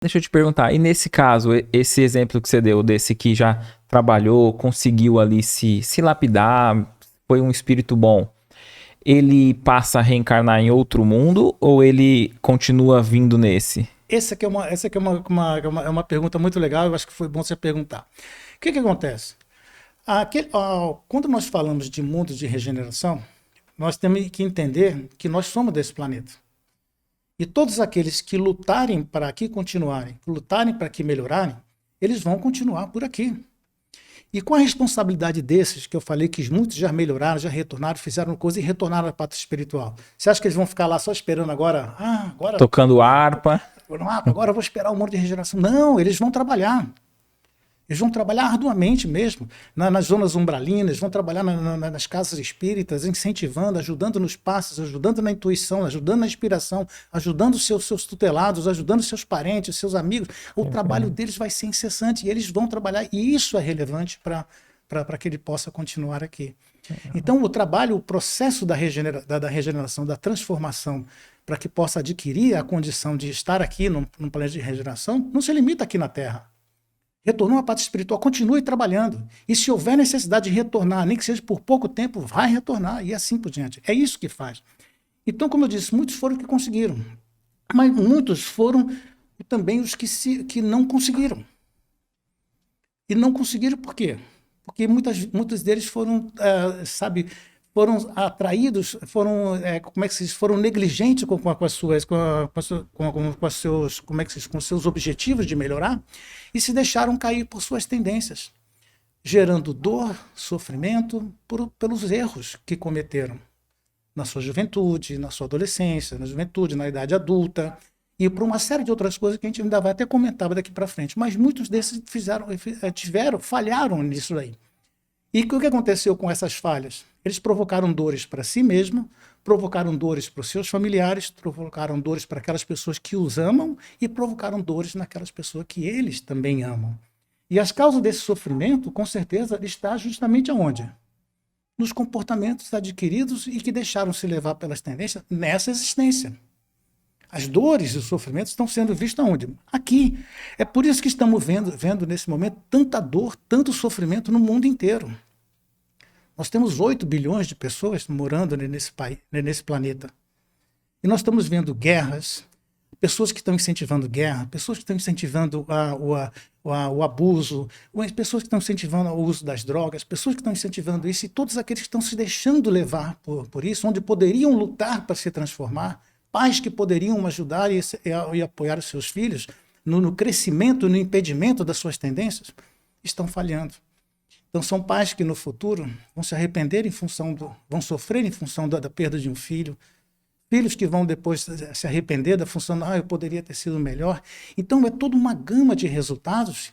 Deixa eu te perguntar, e nesse caso, esse exemplo que você deu, desse que já trabalhou, conseguiu ali se lapidar, foi um espírito bom, ele passa a reencarnar em outro mundo ou ele continua vindo nesse? Essa aqui é uma pergunta muito legal, eu acho que foi bom você perguntar. O que acontece? Quando nós falamos de mundo de regeneração, nós temos que entender que nós somos desse planeta. E todos aqueles que lutarem para aqui continuarem, lutarem para aqui melhorarem, eles vão continuar por aqui. E com a responsabilidade desses, que eu falei que muitos já melhoraram, já retornaram, fizeram coisa e retornaram à pátria espiritual. Você acha que eles vão ficar lá só esperando agora? Tocando harpa. Agora eu vou esperar o mundo de regeneração. Não, eles vão trabalhar. Eles vão trabalhar arduamente mesmo, nas zonas umbralinas, vão trabalhar nas casas espíritas, incentivando, ajudando nos passos, ajudando na intuição, ajudando na inspiração, ajudando seus tutelados, ajudando seus parentes, seus amigos. O trabalho deles vai ser incessante e eles vão trabalhar, e isso é relevante para que ele possa continuar aqui. Então, o trabalho, o processo da regeneração, da transformação, para que possa adquirir a condição de estar aqui num planeta de regeneração, não se limita aqui na Terra. Retornou à pátria espiritual, continue trabalhando. E se houver necessidade de retornar, nem que seja por pouco tempo, vai retornar, e assim por diante. É isso que faz. Então, como eu disse, muitos foram que conseguiram. Mas muitos foram também os que não conseguiram. E não conseguiram por quê? Porque muitos deles foram, foram atraídos, foram negligentes com os seus objetivos de melhorar e se deixaram cair por suas tendências, gerando dor, sofrimento pelos erros que cometeram na sua juventude, na sua adolescência, na juventude, na idade adulta e por uma série de outras coisas que a gente ainda vai até comentar daqui para frente. Mas muitos desses falharam nisso aí. E o que aconteceu com essas falhas? Eles provocaram dores para si mesmos, provocaram dores para os seus familiares, provocaram dores para aquelas pessoas que os amam e provocaram dores naquelas pessoas que eles também amam. E as causas desse sofrimento, com certeza, está justamente aonde? Nos comportamentos adquiridos e que deixaram se levar pelas tendências nessa existência. As dores e os sofrimentos estão sendo vistos aonde? Aqui. É por isso que estamos vendo nesse momento tanta dor, tanto sofrimento no mundo inteiro. Nós temos 8 bilhões de pessoas morando nesse planeta. E nós estamos vendo guerras, pessoas que estão incentivando guerra, pessoas que estão incentivando o abuso, pessoas que estão incentivando o uso das drogas, pessoas que estão incentivando isso, e todos aqueles que estão se deixando levar por isso, onde poderiam lutar para se transformar, pais que poderiam ajudar e apoiar os seus filhos no crescimento, no impedimento das suas tendências, estão falhando. Então são pais que no futuro vão se arrepender vão sofrer em função da perda de um filho, filhos que vão depois se arrepender da função, eu poderia ter sido melhor. Então é toda uma gama de resultados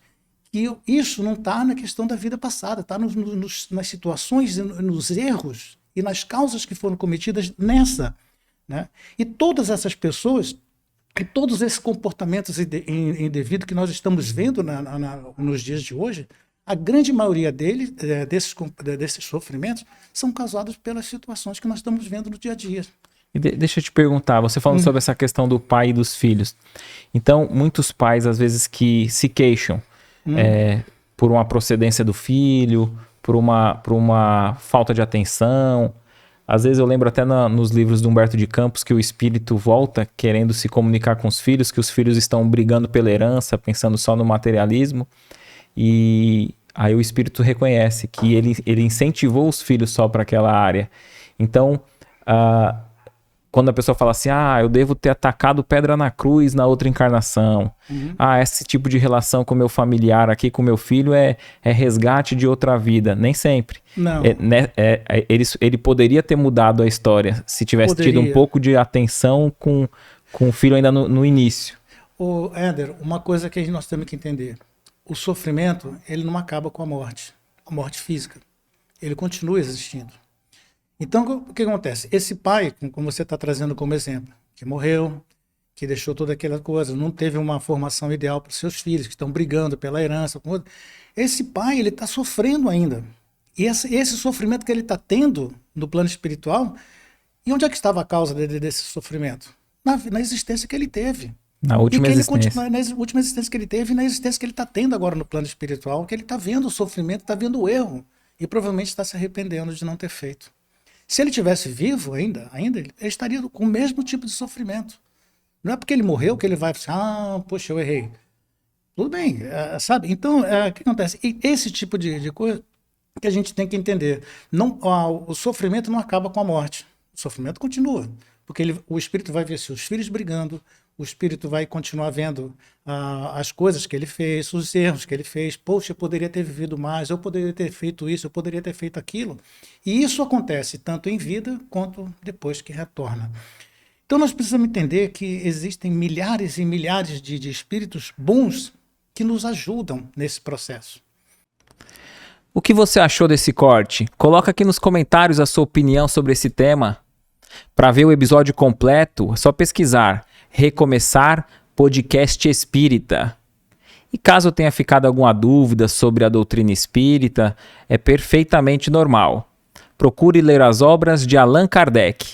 que isso não está na questão da vida passada, está nas situações, nos erros e nas causas que foram cometidas nessa. Né? E todas essas pessoas, e todos esses comportamentos indevidos que nós estamos vendo nos dias de hoje, a grande maioria desses sofrimentos são causados pelas situações que nós estamos vendo no dia a dia. E deixa eu te perguntar, você falando sobre essa questão do pai e dos filhos. Então, muitos pais, às vezes, que se queixam por uma procedência do filho, por uma falta de atenção. Às vezes eu lembro até nos livros do Humberto de Campos que o espírito volta querendo se comunicar com os filhos, que os filhos estão brigando pela herança, pensando só no materialismo. E aí o espírito reconhece que ele incentivou os filhos só para aquela área. Então, quando a pessoa fala assim, eu devo ter atacado pedra na cruz na outra encarnação. Esse tipo de relação com o meu familiar aqui, com o meu filho, é resgate de outra vida. Nem sempre. Não. Ele poderia ter mudado a história se tivesse tido um pouco de atenção com o filho ainda no início. Éder, uma coisa que nós temos que entender. O sofrimento, ele não acaba com a morte física. Ele continua existindo. Então, o que acontece? Esse pai, como você está trazendo como exemplo, que morreu, que deixou toda aquela coisa, não teve uma formação ideal para os seus filhos, que estão brigando pela herança. Esse pai, ele está sofrendo ainda. E esse sofrimento que ele está tendo no plano espiritual, e onde é que estava a causa desse sofrimento? Na existência que ele teve. Na última e que ele existência. continua na última existência que ele teve e na existência que ele está tendo agora no plano espiritual, que ele está vendo o sofrimento, está vendo o erro e provavelmente está se arrependendo de não ter feito. Se ele tivesse vivo ainda ele estaria com o mesmo tipo de sofrimento. Não é porque ele morreu que ele vai falar, poxa, eu errei. Tudo bem, sabe? Então, o que acontece? E esse tipo de coisa que a gente tem que entender. Não, o sofrimento não acaba com a morte. O sofrimento continua. Porque o espírito vai ver seus filhos brigando, o espírito vai continuar vendo as coisas que ele fez, os erros que ele fez. Poxa, eu poderia ter vivido mais, eu poderia ter feito isso, eu poderia ter feito aquilo. E isso acontece tanto em vida quanto depois que retorna. Então nós precisamos entender que existem milhares e milhares de espíritos bons que nos ajudam nesse processo. O que você achou desse corte? Coloca aqui nos comentários a sua opinião sobre esse tema. Para ver o episódio completo, é só pesquisar Recomeçar Podcast Espírita. E caso tenha ficado alguma dúvida sobre a doutrina espírita, é perfeitamente normal. Procure ler as obras de Allan Kardec.